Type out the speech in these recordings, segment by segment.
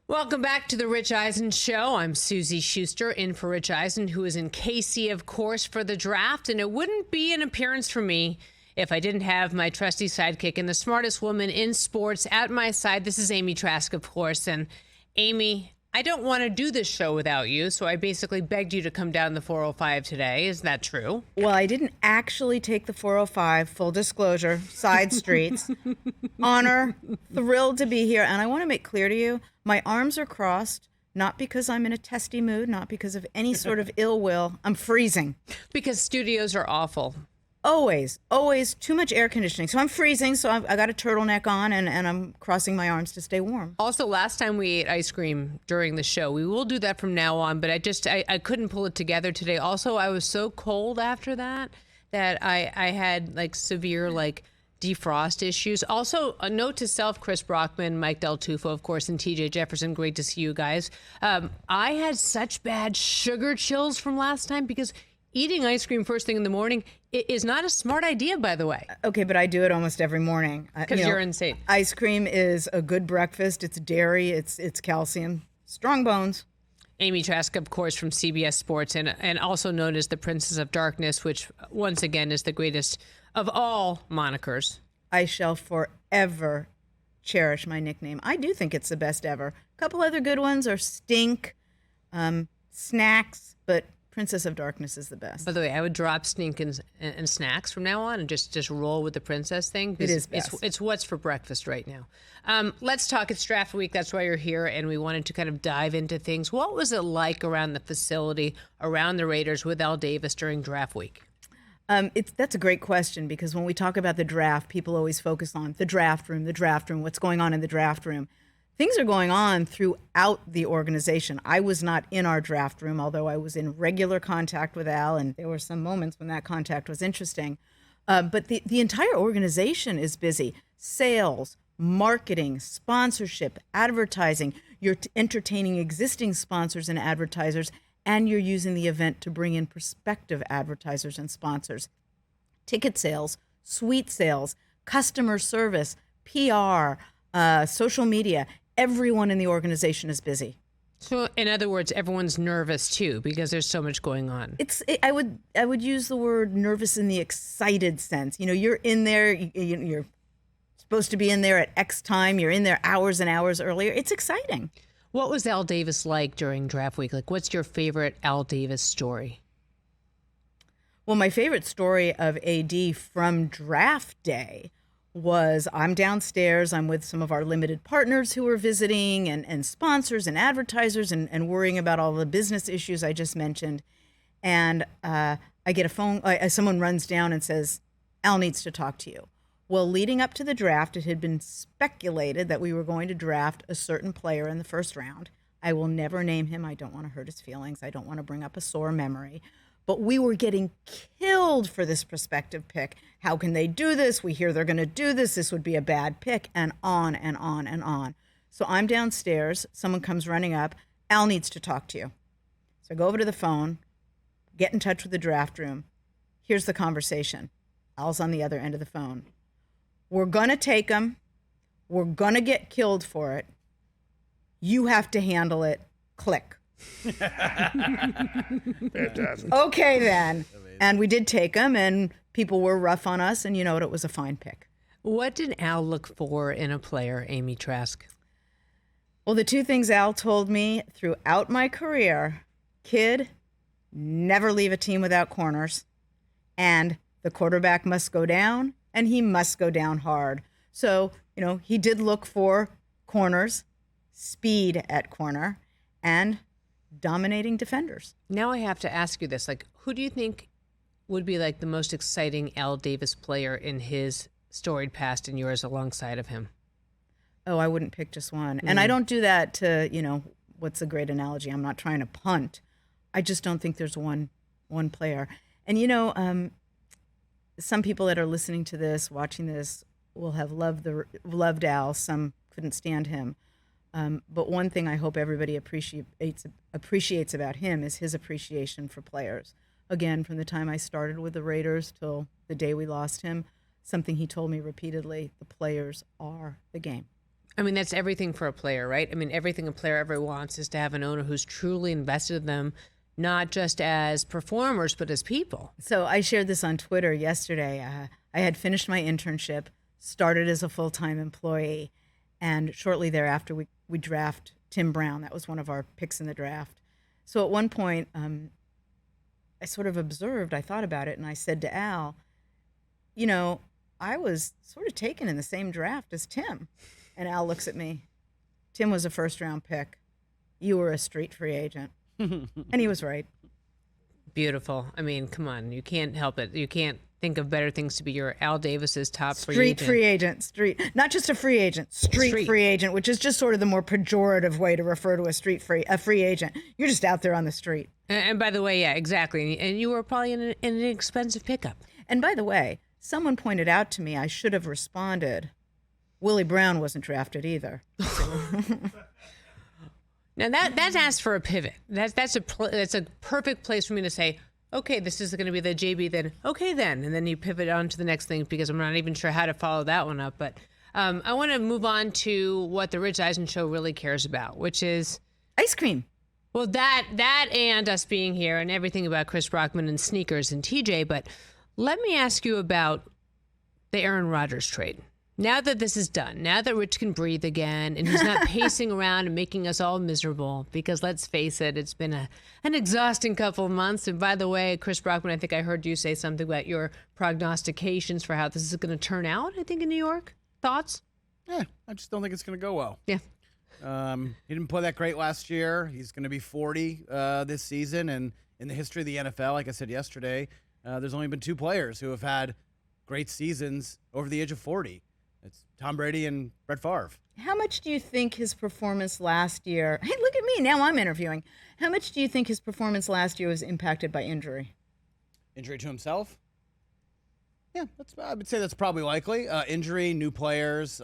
Welcome back to the Rich Eisen Show. I'm Suzy Shuster, in for Rich Eisen, who is in KC, of course, for the draft. And it wouldn't be an appearance for me if I didn't have my trusty sidekick and the smartest woman in sports at my side. This is Amy Trask, of course. And Amy, I don't want to do this show without you, so I basically begged you to come down the 405 today. Is that true? Well, I didn't actually take the 405, full disclosure, side streets. Honor, thrilled to be here. And I want to make clear to you, my arms are crossed, not because I'm in a testy mood, not because of any sort of ill will. I'm freezing. Because studios are awful. Always too much air conditioning. So I'm freezing, so I got a turtleneck on, and I'm crossing my arms to stay warm. Also, last time we ate ice cream during the show. We will do that from now on, but I couldn't pull it together today. Also, I was so cold after that I had like severe defrost issues. Also, a note to self, Chris Brockman, Mike Del Tufo, of course, and TJ Jefferson. Great to see you guys. I had such bad sugar chills from last time because eating ice cream first thing in the morning is not a smart idea, by the way. Okay, but I do it almost every morning. Because you're insane. Ice cream is a good breakfast. It's dairy. It's calcium. Strong bones. Amy Trask, of course, from CBS Sports, and also known as the Princess of Darkness, which, once again, is the greatest of all monikers. I shall forever cherish my nickname. I do think it's the best ever. A couple other good ones are Stink, Snacks, but Princess of Darkness is the best. By the way, I would drop Stink and Snacks from now on and just roll with the princess thing. It is best. It's what's for breakfast right now. Let's talk. It's draft week. That's why you're here, and we wanted to kind of dive into things. What was it like around the facility, around the Raiders with Al Davis during draft week? That's a great question, because when we talk about the draft, people always focus on the draft room, what's going on in the draft room. Things are going on throughout the organization. I was not in our draft room, although I was in regular contact with Al, and there were some moments when that contact was interesting. But the entire organization is busy. Sales, marketing, sponsorship, advertising. You're entertaining existing sponsors and advertisers, and you're using the event to bring in prospective advertisers and sponsors. Ticket sales, suite sales, customer service, PR, social media. Everyone in the organization is busy. So, in other words, everyone's nervous too because there's so much going on. I would use the word nervous in the excited sense. You know, you're in there. You're supposed to be in there at X time. You're in there hours and hours earlier. It's exciting. What was Al Davis like during draft week? Like, what's your favorite Al Davis story? Well, my favorite story of AD from draft day was I'm downstairs. I'm with some of our limited partners who are visiting and sponsors and advertisers and worrying about all the business issues I just mentioned. And I get a phone. Someone runs down and says, Al needs to talk to you. Well, leading up to the draft, it had been speculated that we were going to draft a certain player in the first round. I will never name him. I don't want to hurt his feelings. I don't want to bring up a sore memory. But we were getting killed for this prospective pick. How can they do this? We hear they're going to do this. This would be a bad pick, and on and on and on. So I'm downstairs. Someone comes running up. Al needs to talk to you. So I go over to the phone, get in touch with the draft room. Here's the conversation. Al's on the other end of the phone. We're going to take him. We're going to get killed for it. You have to handle it. Click. Fantastic. Okay, then. And we did take him, and people were rough on us, and you know what? It was a fine pick. What did Al look for in a player, Amy Trask? Well, the two things Al told me throughout my career, kid, never leave a team without corners, and the quarterback must go down, and he must go down hard. So, you know, he did look for corners, speed at corner, and dominating defenders. Now I have to ask you this. Like, who do you think would be like the most exciting Al Davis player in his storied past and yours alongside of him? Oh, I wouldn't pick just one. And I don't do that to, you know, what's a great analogy? I'm not trying to punt. I just don't think there's one player. And, you know, some people that are listening to this, watching this, will have loved Al. Some couldn't stand him. But one thing I hope everybody appreciates about him is his appreciation for players. Again, from the time I started with the Raiders till the day we lost him, something he told me repeatedly: the players are the game. I mean, that's everything for a player, right? I mean, everything a player ever wants is to have an owner who's truly invested in them, not just as performers, but as people. So I shared this on Twitter yesterday. I had finished my internship, started as a full-time employee, and shortly thereafter we draft Tim Brown. That was one of our picks in the draft. So at one point, I sort of observed, I thought about it, and I said to Al, you know, I was sort of taken in the same draft as Tim. And Al looks at me. Tim was a first-round pick. You were a street free agent. And he was right. Beautiful. I mean, come on. You can't help it. You can't think of better things to be your Al Davis's top Street free agent. Street. Not just a free agent. Street free agent, which is just sort of the more pejorative way to refer to a free agent. You're just out there on the street. And by the way, yeah, exactly. And you were probably an inexpensive pickup. And by the way, someone pointed out to me I should have responded, Willie Brown wasn't drafted either. Now that's asked for a pivot. That's a perfect place for me to say, okay, this is going to be the JB. Then okay, then, and then you pivot on to the next thing because I'm not even sure how to follow that one up. But I want to move on to what the Rich Eisen Show really cares about, which is ice cream. Well, that and us being here and everything about Chris Brockman and sneakers and TJ. But let me ask you about the Aaron Rodgers trade. Now that this is done, now that Rich can breathe again and he's not pacing around and making us all miserable, because let's face it, it's been an exhausting couple of months. And by the way, Chris Brockman, I think I heard you say something about your prognostications for how this is going to turn out, I think, in New York. Thoughts? Yeah, I just don't think it's going to go well. Yeah. He didn't play that great last year. He's going to be 40 this season. And in the history of the NFL, like I said yesterday, there's only been 2 players who have had great seasons over the age of 40. It's Tom Brady and Brett Favre. How much do you think his performance last year... Hey, look at me. Now I'm interviewing. How much do you think his performance last year was impacted by injury? Injury to himself? Yeah, I would say that's probably likely. Injury, new players,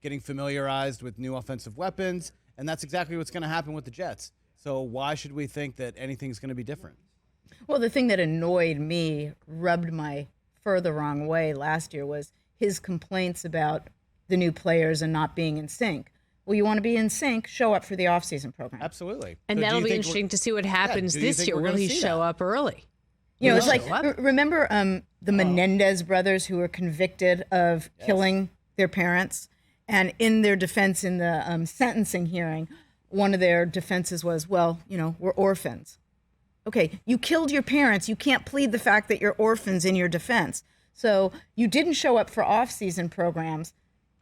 getting familiarized with new offensive weapons, and that's exactly what's going to happen with the Jets. So why should we think that anything's going to be different? Well, the thing that annoyed me, rubbed my fur the wrong way last year was his complaints about the new players and not being in sync. Well, you want to be in sync, show up for the off-season program. Absolutely. And So that'll be interesting to see what happens this year. Will he show up early? You know, it's like, remember the Menendez brothers who were convicted of killing their parents? And in their defense in the sentencing hearing, one of their defenses was, well, you know, we're orphans. Okay, you killed your parents. You can't plead the fact that you're orphans in your defense. So you didn't show up for off-season programs.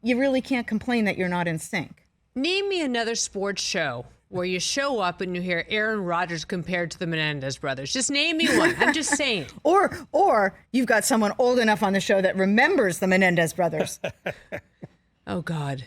You really can't complain that you're not in sync. Name me another sports show where you show up and you hear Aaron Rodgers compared to the Menendez brothers. Just name me one. I'm just saying. Or you've got someone old enough on the show that remembers the Menendez brothers. Oh, God.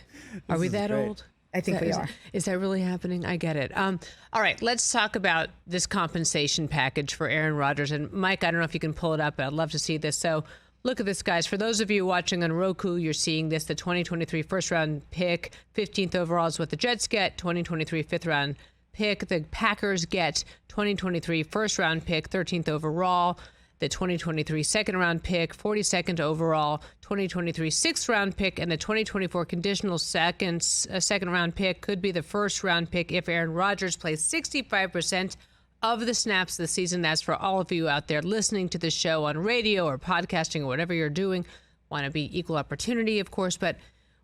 Are we that old? I think we are. Is that really happening? I get it. All right, let's talk about this compensation package for Aaron Rodgers. And Mike, I don't know if you can pull it up, but I'd love to see this. So look at this, guys. For those of you watching on Roku, you're seeing this. The 2023 first-round pick, 15th overall is what the Jets get. 2023 fifth-round pick. The Packers get 2023 first-round pick, 13th overall. The 2023 second-round pick, 42nd overall, 2023 sixth-round pick, and the 2024 conditional second-round pick could be the first-round pick if Aaron Rodgers plays 65% of the snaps this season. That's for all of you out there listening to the show on radio or podcasting or whatever you're doing. Want to be equal opportunity, of course. But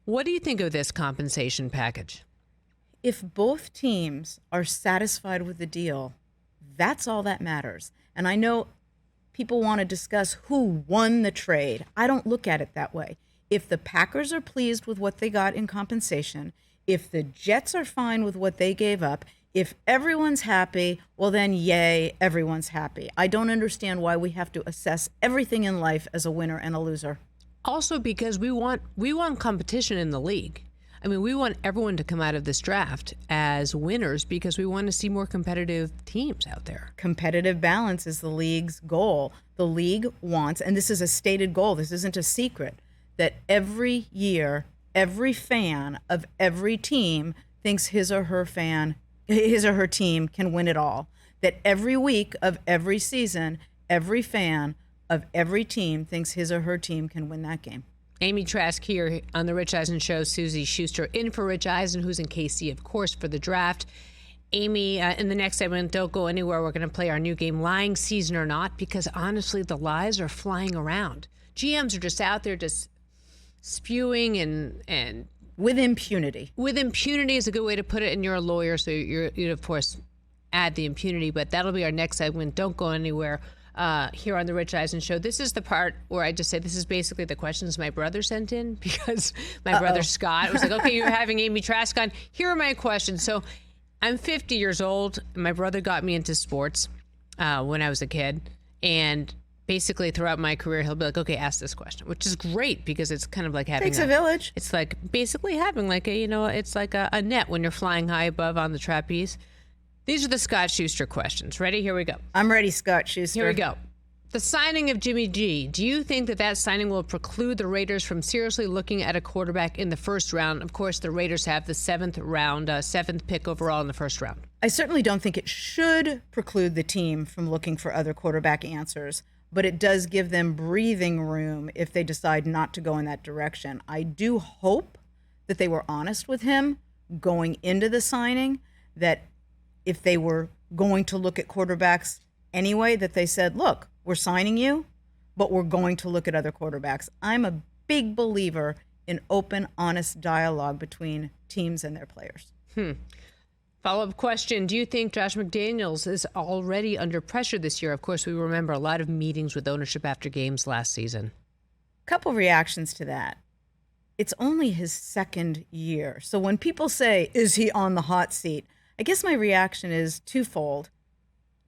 what do you think of this compensation package? If both teams are satisfied with the deal, that's all that matters. And I know people want to discuss who won the trade. I don't look at it that way. If the Packers are pleased with what they got in compensation, if the Jets are fine with what they gave up, if everyone's happy, well then, yay, everyone's happy. I don't understand why we have to assess everything in life as a winner and a loser. Also because we want competition in the league. I mean, we want everyone to come out of this draft as winners because we want to see more competitive teams out there. Competitive balance is the league's goal. The league wants, and this is a stated goal, this isn't a secret, that every year, every fan of every team thinks his or her team can win it all. That every week of every season, every fan of every team thinks his or her team can win that game. Amy Trask here on the Rich Eisen Show. Suzy Shuster in for Rich Eisen, who's in KC, of course, for the draft. Amy, in the next segment, don't go anywhere. We're going to play our new game, Lying Season or Not, because honestly, the lies are flying around. GMs are just out there just spewing and with impunity. With impunity is a good way to put it, and you're a lawyer, so you'd of course add the impunity, but that'll be our next segment. Don't go anywhere. Here on the Rich Eisen Show. This is the part where I just say this is basically the questions my brother sent in, because my brother Scott was like, okay, you're having Amy Trask on. Here are my questions. So I'm 50 years old. And my brother got me into sports when I was a kid. And basically throughout my career, he'll be like, okay, ask this question, which is great because it's kind of like having Takes a village. It's like basically having like it's like a net when you're flying high above on the trapeze. These are the Scott Shuster questions. Ready? Here we go. I'm ready, Scott Shuster. Here we go. The signing of Jimmy G. Do you think that signing will preclude the Raiders from seriously looking at a quarterback in the first round? Of course, the Raiders have the seventh pick overall in the first round. I certainly don't think it should preclude the team from looking for other quarterback answers, but it does give them breathing room if they decide not to go in that direction. I do hope that they were honest with him going into the signing, that if they were going to look at quarterbacks anyway, that they said, look, we're signing you, but we're going to look at other quarterbacks. I'm a big believer in open, honest dialogue between teams and their players. Follow-up question. Do you think Josh McDaniels is already under pressure this year? Of course, we remember a lot of meetings with ownership after games last season. Couple reactions to that. It's only his second year. So when people say, is he on the hot seat? I guess my reaction is twofold.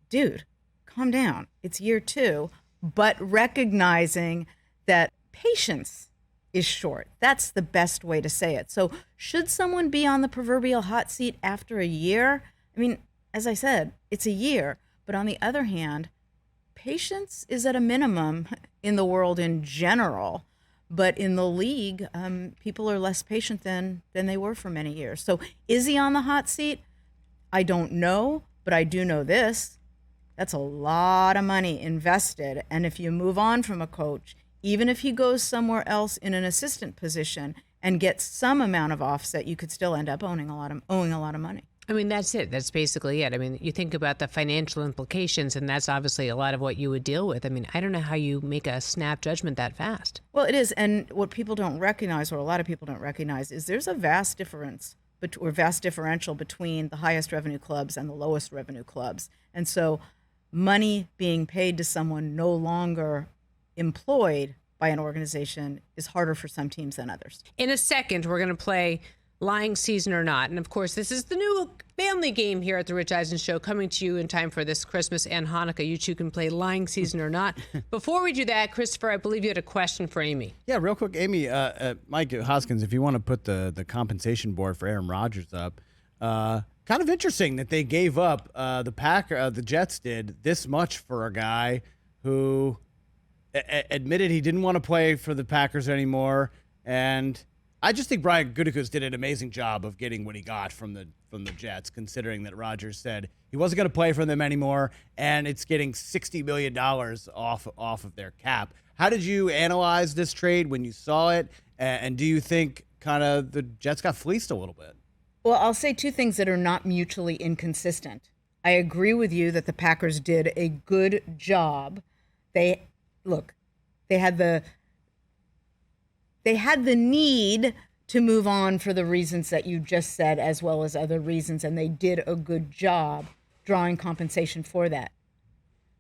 Dude, calm down. It's year 2, but recognizing that patience is short. That's the best way to say it. So should someone be on the proverbial hot seat after a year? I mean, as I said, it's a year. But on the other hand, patience is at a minimum in the world in general. But in the league, people are less patient than they were for many years. So is he on the hot seat? I don't know, but I do know this. That's a lot of money invested. And if you move on from a coach, even if he goes somewhere else in an assistant position and gets some amount of offset, you could still end up owing a lot of money. I mean, that's it. That's basically it. I mean, you think about the financial implications, and that's obviously a lot of what you would deal with. I mean, I don't know how you make a snap judgment that fast. Well, it is. And what people don't recognize, or a lot of people don't recognize, is there's a vast differential between the highest revenue clubs and the lowest revenue clubs. And so money being paid to someone no longer employed by an organization is harder for some teams than others. In a second, we're going to play Lying Season or Not. And of course, this is the new family game here at the Rich Eisen Show, coming to you in time for this Christmas and Hanukkah. You two can play Lying Season or Not. Before we do that, Christopher, I believe you had a question for Amy. Yeah, real quick, Amy, Mike Hoskins, if you want to put the compensation board for Aaron Rodgers up, kind of interesting that they gave up, the Jets did this much for a guy who admitted he didn't want to play for the Packers anymore. And I just think Brian Gutekunst did an amazing job of getting what he got from the Jets, considering that Rodgers said he wasn't going to play for them anymore, and it's getting $60 million off of their cap. How did you analyze this trade when you saw it, and do you think kind of the Jets got fleeced a little bit? Well, I'll say two things that are not mutually inconsistent. I agree with you that the Packers did a good job. They had the need to move on for the reasons that you just said, as well as other reasons, and they did a good job drawing compensation for that.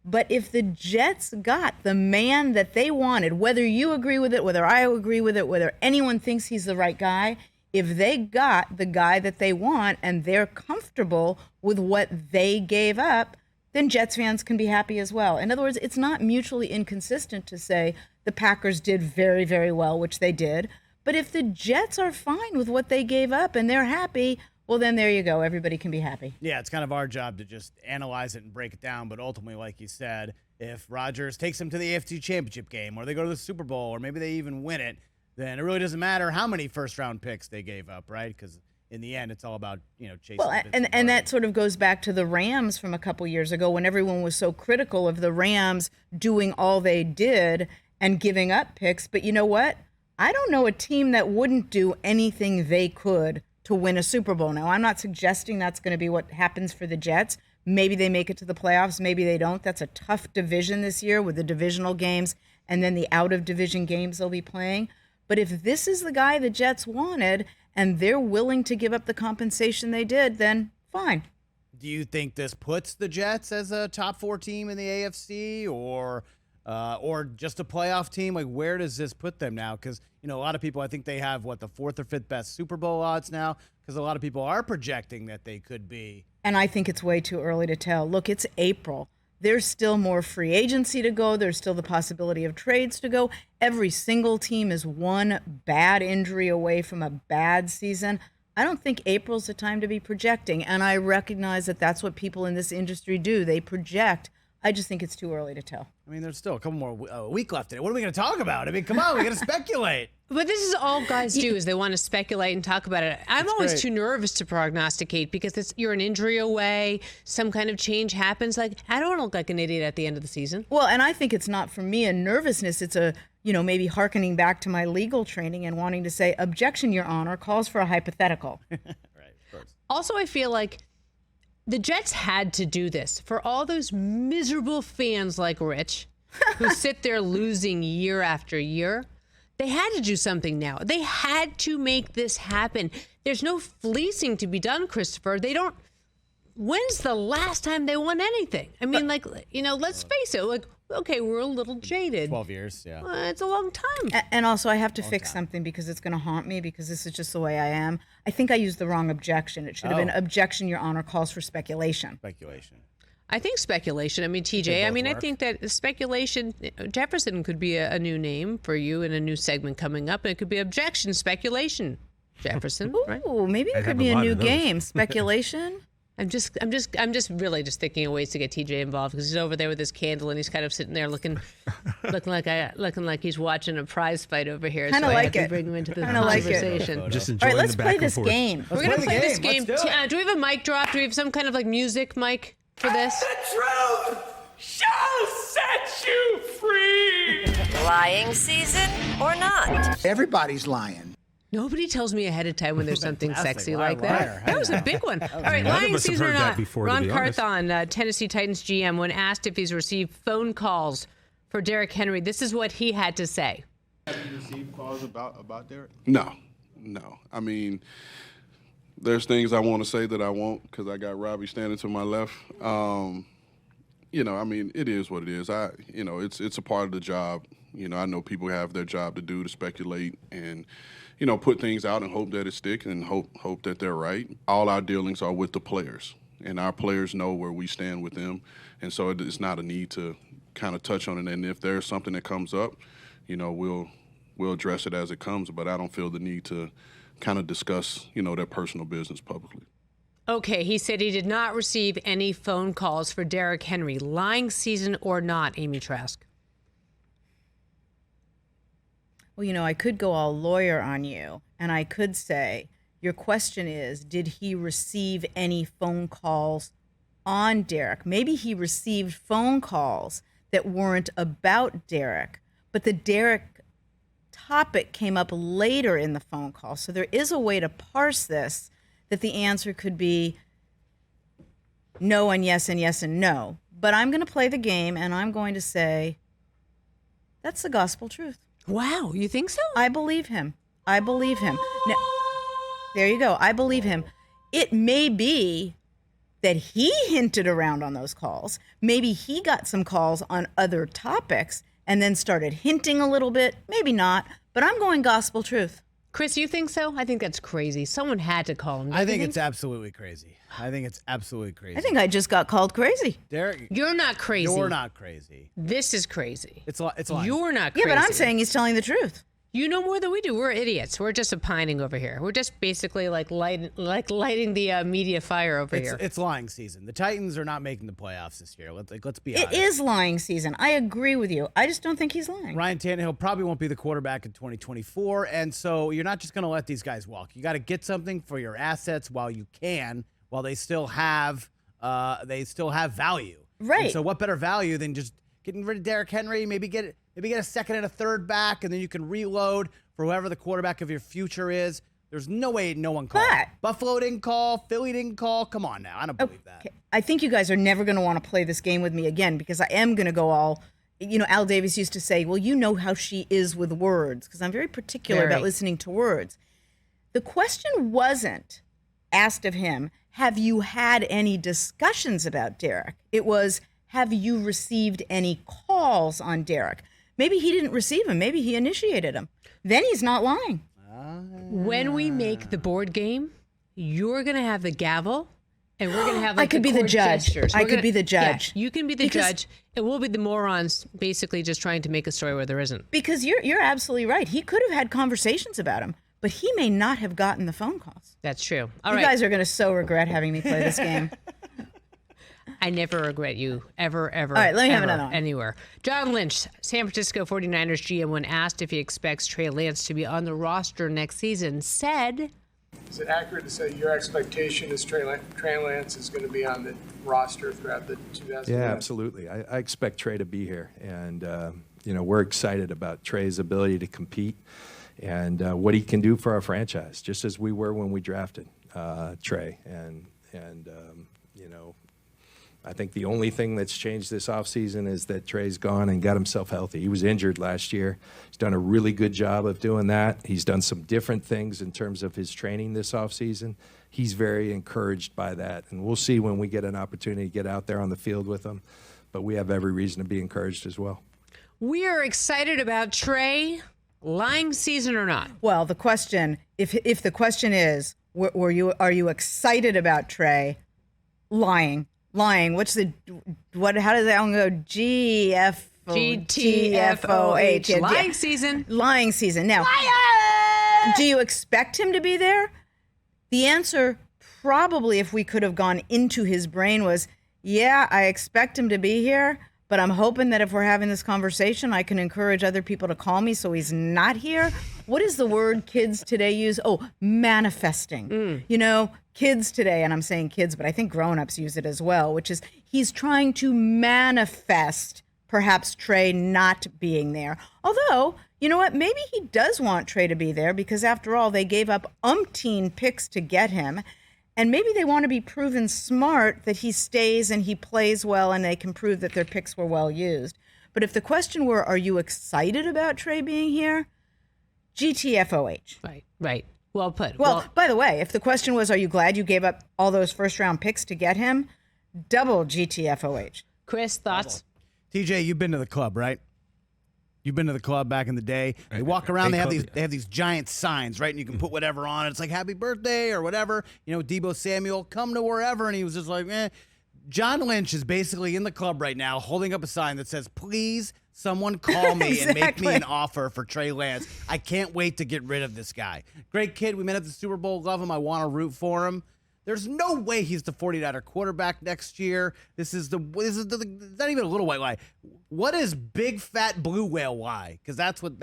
But if the Jets got the man that they wanted, whether you agree with it, whether I agree with it, whether anyone thinks he's the right guy, if they got the guy that they want and they're comfortable with what they gave up, then Jets fans can be happy as well. In other words, it's not mutually inconsistent to say the Packers did very, very well, which they did. But if the Jets are fine with what they gave up and they're happy, well, then there you go. Everybody can be happy. Yeah, it's kind of our job to just analyze it and break it down. But ultimately, like you said, if Rodgers takes them to the AFC Championship game, or they go to the Super Bowl, or maybe they even win it, then it really doesn't matter how many first-round picks they gave up, right? Because in the end, it's all about, chasing. Well, and that sort of goes back to the Rams from a couple years ago when everyone was so critical of the Rams doing all they did and giving up picks. But you know what? I don't know a team that wouldn't do anything they could to win a Super Bowl. Now, I'm not suggesting that's going to be what happens for the Jets. Maybe they make it to the playoffs. Maybe they don't. That's a tough division this year with the divisional games and then the out-of-division games they'll be playing. But if this is the guy the Jets wanted and they're willing to give up the compensation they did, then fine. Do you think this puts the Jets as a top 4 team in the AFC or just a playoff team? Like, where does this put them now? Because, a lot of people, I think they have, the 4th or 5th best Super Bowl odds now, because a lot of people are projecting that they could be. And I think it's way too early to tell. Look, it's April. There's still more free agency to go. There's still the possibility of trades to go. Every single team is one bad injury away from a bad season. I don't think April's the time to be projecting. And I recognize that that's what people in this industry do. They project. I just think it's too early to tell. I mean, there's still a couple more a week left in it. What are we going to talk about? I mean, come on, we got to speculate. But this is all guys do is they want to speculate and talk about it. I'm always too nervous to prognosticate because you're an injury away, some kind of change happens. Like, I don't want to look like an idiot at the end of the season. Well, and I think it's not for me a nervousness. It's a, maybe hearkening back to my legal training and wanting to say, objection, Your Honor, calls for a hypothetical. Right, of course. Also, I feel like the Jets had to do this for all those miserable fans like Rich who sit there losing year after year. They had to do something now. They had to make this happen. There's no fleecing to be done, Christopher. They don't. When's the last time they won anything? I mean, let's face it. Like, okay, we're a little jaded. 12 years, yeah. It's a long time. And also, I have to fix something because it's going to haunt me because this is just the way I am. I think I used the wrong objection. It should have been objection, Your Honor, calls for speculation. Speculation. I think speculation. I mean, TJ, I think that speculation, Jefferson could be a new name for you in a new segment coming up. And it could be objection, speculation, Jefferson. Right? Ooh, maybe it could be a new game. Speculation. I'm just really just thinking of ways to get TJ involved because he's over there with his candle and he's kind of sitting there looking like he's watching a prize fight over here. Kind of like it. Bring him into the Kinda conversation. Like it. Just All enjoying right, let's the play back this and forth. game. We're going to play this game. Let's do it. Do we have a mic drop? Do we have some kind of music mic for this? The truth shall set you free. Lying season or not? Everybody's lying. Nobody tells me ahead of time when there's something Fantastic. sexy Liar, like that. liar. That was a big one. All right, None of lying us have season or heard that not. before, to Ron be honest. Carthon, Tennessee Titans GM, when asked if he's received phone calls for Derrick Henry, this is what he had to say. Have you received calls about Derrick? No. I mean, there's things I want to say that I won't because I got Robbie standing to my left. I mean, it is what it is. It's a part of the job. I know people have their job to do to speculate and, put things out and hope that it sticks and hope that they're right. All our dealings are with the players, and our players know where we stand with them. And so it's not a need to kind of touch on it. And if there's something that comes up, we'll address it as it comes. But I don't feel the need to kind of discuss, their personal business publicly. Okay, he said he did not receive any phone calls for Derrick Henry. Lying season or not, Amy Trask? Well, I could go all lawyer on you, and I could say, your question is, did he receive any phone calls on Derrick? Maybe he received phone calls that weren't about Derrick, but the Derrick topic came up later in the phone call. So there is a way to parse this that the answer could be no and yes and no. But I'm going to play the game, and I'm going to say that's the gospel truth. Wow, you think so? I believe him. Now, there you go. I believe him. It may be that he hinted around on those calls. Maybe he got some calls on other topics and then started hinting a little bit. Maybe not, but I'm going gospel truth. Chris, you think so? I think that's crazy. Someone had to call him. I think it's absolutely crazy. I think I think I just got called crazy. Derrick, You're not crazy. you're not crazy. This is crazy. It's lying. You're not Yeah, crazy. but I'm saying he's telling the truth. You know more than we do. We're idiots. We're just opining over here. We're just basically lighting the media fire over here. It's lying season. The Titans are not making the playoffs this year. Let's be honest. It is lying season. I agree with you. I just don't think he's lying. Ryan Tannehill probably won't be the quarterback in 2024, and so you're not just going to let these guys walk. You got to get something for your assets while you can, while they still have value. Right. And so what better value than just getting rid of Derrick Henry? Maybe get a second and a third back, and then you can reload for whoever the quarterback of your future is. There's no way no one called. But Buffalo didn't call. Philly didn't call. Come on now. I don't believe that. I think you guys are never going to want to play this game with me again because I am going to go all, Al Davis used to say, well, you know how she is with words because I'm very particular about listening to words. The question wasn't asked of him, have you had any discussions about Derrick? It was, have you received any calls on Derrick? Maybe he didn't receive them. Maybe he initiated them. Then he's not lying. When we make the board game, you're going to have the gavel, and we're going to have I could be the judge. I could be the judge. Yeah, you can be the judge, and we'll be the morons basically just trying to make a story where there isn't. Because you're absolutely right. He could have had conversations about him, but he may not have gotten the phone calls. That's true. You guys are going to so regret having me play this game. I never regret you, ever. All right, let me have another one. Anywhere. John Lynch, San Francisco 49ers GM, when asked if he expects Trey Lance to be on the roster next season, said, is it accurate to say your expectation is Trey Lance is going to be on the roster throughout the 2000s? Yeah, absolutely. I expect Trey to be here. And, we're excited about Trey's ability to compete and what he can do for our franchise, just as we were when we drafted Trey. I think the only thing that's changed this offseason is that Trey's gone and got himself healthy. He was injured last year. He's done a really good job of doing that. He's done some different things in terms of his training this offseason. He's very encouraged by that, and we'll see when we get an opportunity to get out there on the field with him. But we have every reason to be encouraged as well. We are excited about Trey, lying season or not. Well, the question, if the question is, are you excited about Trey lying? Lying. How does that one go? GTFOH. Lying season. Lying season. Now, do you expect him to be there? The answer, probably, if we could have gone into his brain, was, yeah, I expect him to be here, but I'm hoping that if we're having this conversation, I can encourage other people to call me so he's not here. What is the word kids today use? Oh, manifesting. Kids today, and I'm saying kids, but I think grown-ups use it as well, which is he's trying to manifest perhaps Trey not being there. Although, you know what? Maybe he does want Trey to be there because, after all, they gave up umpteen picks to get him. And maybe they want to be proven smart that he stays and he plays well and they can prove that their picks were well used. But if the question were, are you excited about Trey being here? GTFOH. Right. Well put. Well, by the way, if the question was, are you glad you gave up all those first-round picks to get him? Double GTFOH. Chris, thoughts? TJ, you've been to the club, right? You've been to the club back in the day. They walk around. They have these giant signs, right? And you can put whatever on it. It's like "Happy Birthday" or whatever. Debo Samuel, come to wherever, and he was just like, eh. John Lynch is basically in the club right now, holding up a sign that says, "Please, someone call me and make me an offer for Trey Lance. I can't wait to get rid of this guy. Great kid. We met at the Super Bowl. Love him. I want to root for him." There's no way he's the 49er quarterback next year. This is not even a little white lie. What is big fat blue whale lie? Because that's what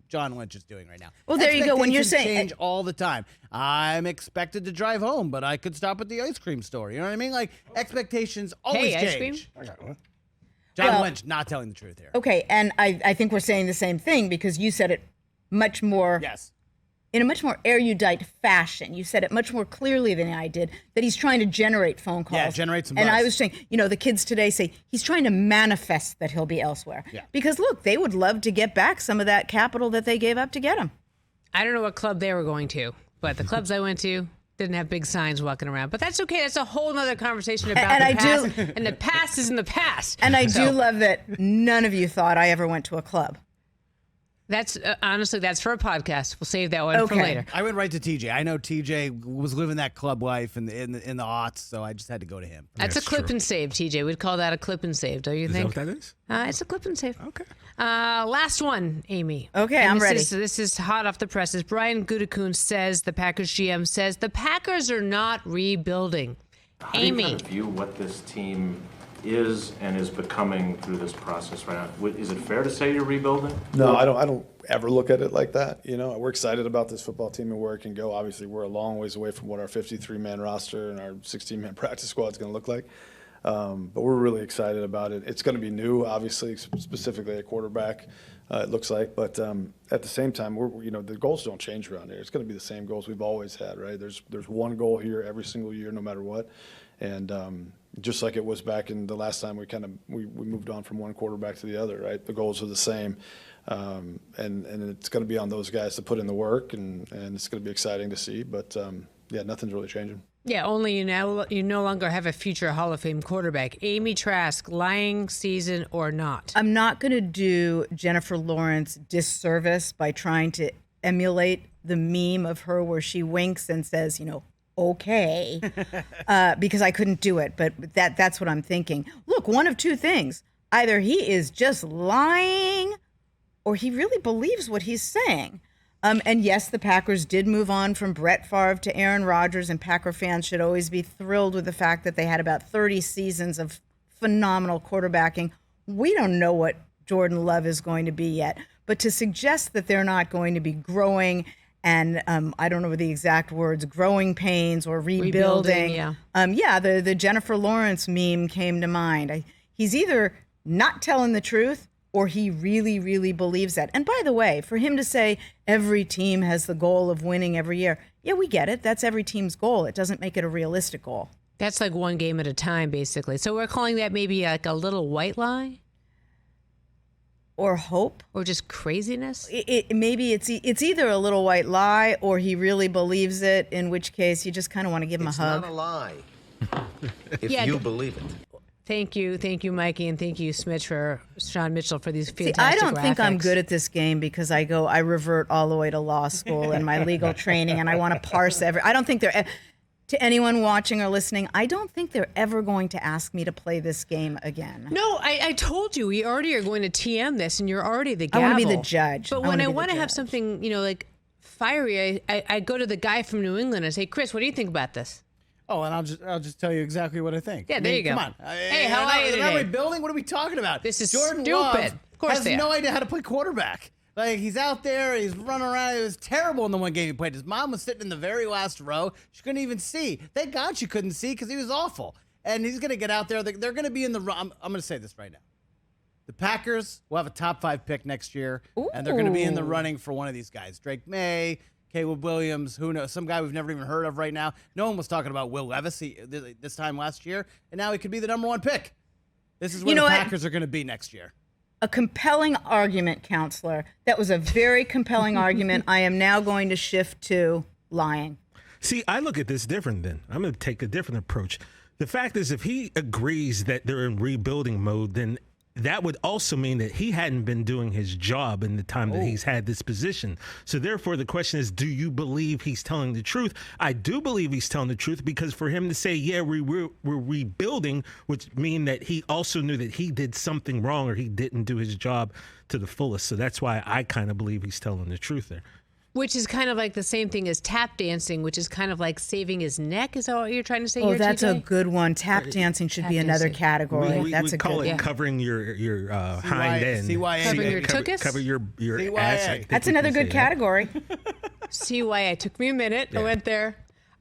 John Lynch is doing right now. Well, there you go. When you're saying change all the time, I'm expected to drive home, but I could stop at the ice cream store. You know what I mean? Like expectations always change. Ice cream? I got one. John Lynch not telling the truth here. Okay, and I think we're saying the same thing because you said it much more. Yes. In a much more erudite fashion. You said it much more clearly than I did, that he's trying to generate phone calls. Yeah, generate some buzz. And I was saying, the kids today say he's trying to manifest that he'll be elsewhere. Yeah. Because, look, they would love to get back some of that capital that they gave up to get him. I don't know what club they were going to, but the clubs I went to didn't have big signs walking around. But that's okay. That's a whole other conversation about the past. And the past is in the past. And I do love that none of you thought I ever went to a club. That's honestly, that's for a podcast. We'll save that one for later. I went right to TJ. I know TJ was living that club life in the aughts, so I just had to go to him. That's a clip and save, TJ. We'd call that a clip and save, don't you think? Is that what that is? It's a clip and save. Okay. Last one, Amy. Okay, I'm ready. This is hot off the presses. Brian Gutekunst says, the Packers GM says, the Packers are not rebuilding. Amy. How do you view what this team is and is becoming through this process right now? Is it fair to say you're rebuilding? No, I don't ever look at it like that. We're excited about this football team and where it can go. Obviously, we're a long ways away from what our 53-man roster and our 16-man practice squad is going to look like. But we're really excited about it. It's going to be new, obviously, specifically at quarterback. It looks like, but at the same time, the goals don't change around here. It's going to be the same goals we've always had, right? There's one goal here every single year, no matter what, and just like it was back in the last time we moved on from one quarterback to the other, right? The goals are the same, and it's going to be on those guys to put in the work, and it's going to be exciting to see. But nothing's really changing. Yeah, only you no longer have a future Hall of Fame quarterback. Amy Trask, lying season or not? I'm not going to do Jennifer Lawrence disservice by trying to emulate the meme of her where she winks and says, okay, because I couldn't do it. But that's what I'm thinking. Look, one of two things. Either he is just lying or he really believes what he's saying. And yes, the Packers did move on from Brett Favre to Aaron Rodgers, and Packer fans should always be thrilled with the fact that they had about 30 seasons of phenomenal quarterbacking. We don't know what Jordan Love is going to be yet, but to suggest that they're not going to be growing and I don't know the exact words, growing pains or rebuilding. The Jennifer Lawrence meme came to mind. He's either not telling the truth or he really, really believes that. And by the way, for him to say every team has the goal of winning every year, yeah, we get it. That's every team's goal. It doesn't make it a realistic goal. That's like one game at a time, basically. So we're calling that maybe like a little white lie? Or hope? Or just craziness? Maybe it's either a little white lie or he really believes it, in which case you just kind of want to give him a hug. It's not a lie if you believe it. Thank you, Mikey, and thank you, Sean Mitchell, for these fantastic I don't think I'm graphics. good at this game because I revert all the way to law school and my legal training, and I want to parse I don't think to anyone watching or listening, I don't think they're ever going to ask me to play this game again. No, I told you, we already are going to TM this, and you're already the gavel. I want to be the judge. But when I want to have something, like fiery, I go to the guy from New England and say, Chris, what do you think about this? Oh, and I'll just tell you exactly what I think. Yeah, there you go. Come on. Hey, how are you today? Are we building? What are we talking about? This is Jordan stupid. Love Of course has no idea how to play quarterback. Like, he's out there, he's running around. It was terrible in the one game he played. His mom was sitting in the very last row. She couldn't even see. Thank God she couldn't see because he was awful. And he's going to get out there. They're going to be in the run. I'm going to say this right now. The Packers will have a top 5 pick next year, and they're going to be in the running for one of these guys. Drake May, Caleb Williams, who knows, some guy we've never even heard of right now. No one was talking about Will Levis this time last year, and now he could be the number 1 pick. This is where the Packers are going to be next year. A compelling argument, counselor. That was a very compelling argument. I am now going to shift to lying. See, I look at this different then. I'm going to take a different approach. The fact is, if he agrees that they're in rebuilding mode, then that would also mean that he hadn't been doing his job in the time that he's had this position. So therefore, the question is, do you believe he's telling the truth? I do believe he's telling the truth, because for him to say, yeah, we're rebuilding, which mean that he also knew that he did something wrong or he didn't do his job to the fullest. So that's why I kind of believe he's telling the truth there. Which is kind of like the same thing as tap dancing, which is kind of like saving his neck. Is that what you're trying to say? Oh, here, that's TJ? a good one. Tap dancing should be another category. We call it covering your hind end. CYA. Covering your tuchus? Cover your ass. That's another good category. CYA. It took me a minute. I went there.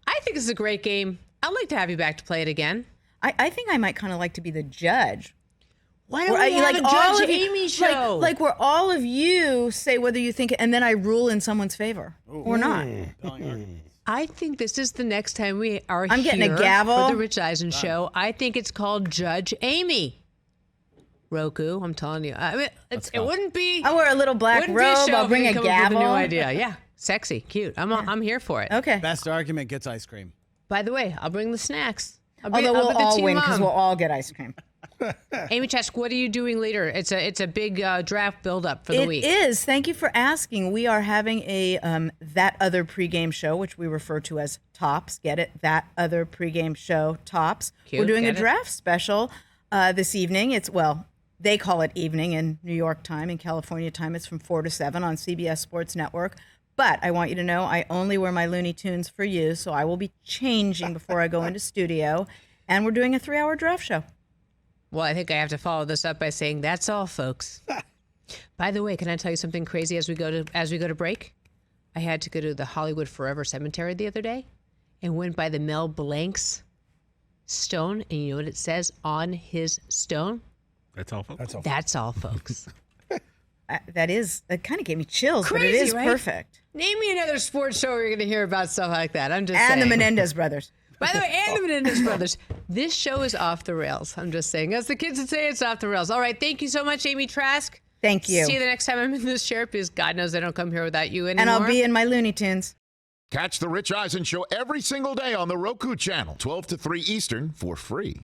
I think this is a great game. I'd like to have you back to play it again. I think I might kind of like to be the judge. Why don't we have a Judge Amy show? Like where all of you say whether you think, and then I rule in someone's favor or not. I think this is the next time we are I'm getting here a gavel. for the Rich Eisen Show. I think it's called Judge Amy. Roku, I'm telling you. I mean, it wouldn't be. I'll wear a little black robe. I'll bring a gavel. With a new idea. Yeah, sexy, cute. I'm here for it. Okay. Best argument gets ice cream. By the way, I'll bring the snacks. Although we'll all win because we'll all get ice cream. Amy Trask, what are you doing later? It's a big draft build-up for the week. It is. Thank you for asking. We are having a That Other pregame show, which we refer to as Tops. Get it? That Other pregame show, Tops. Cute. We're doing Get a draft special this evening. They call it evening in New York time. In California time, it's from 4 to 7 on CBS Sports Network. But I want you to know I only wear my Looney Tunes for you, so I will be changing before I go into studio. And we're doing a 3-hour draft show. Well, I think I have to follow this up by saying that's all, folks. By the way, can I tell you something crazy as we go to break? I had to go to the Hollywood Forever Cemetery the other day and went by the Mel Blanc's stone, and you know what it says on his stone? That's all, folks. That's all, folks. that kind of gave me chills, but it Crazy, is right? perfect. Name me another sports show where you're going to hear about stuff like that. I'm just saying. And the Menendez brothers. By the way, and the Menendez brothers. This show is off the rails. I'm just saying. As the kids would say, it's off the rails. All right. Thank you so much, Amy Trask. Thank you. See you the next time I'm in this chair, because God knows I don't come here without you anymore. And I'll be in my Looney Tunes. Catch the Rich Eisen Show every single day on the Roku channel, 12 to 3 Eastern, for free.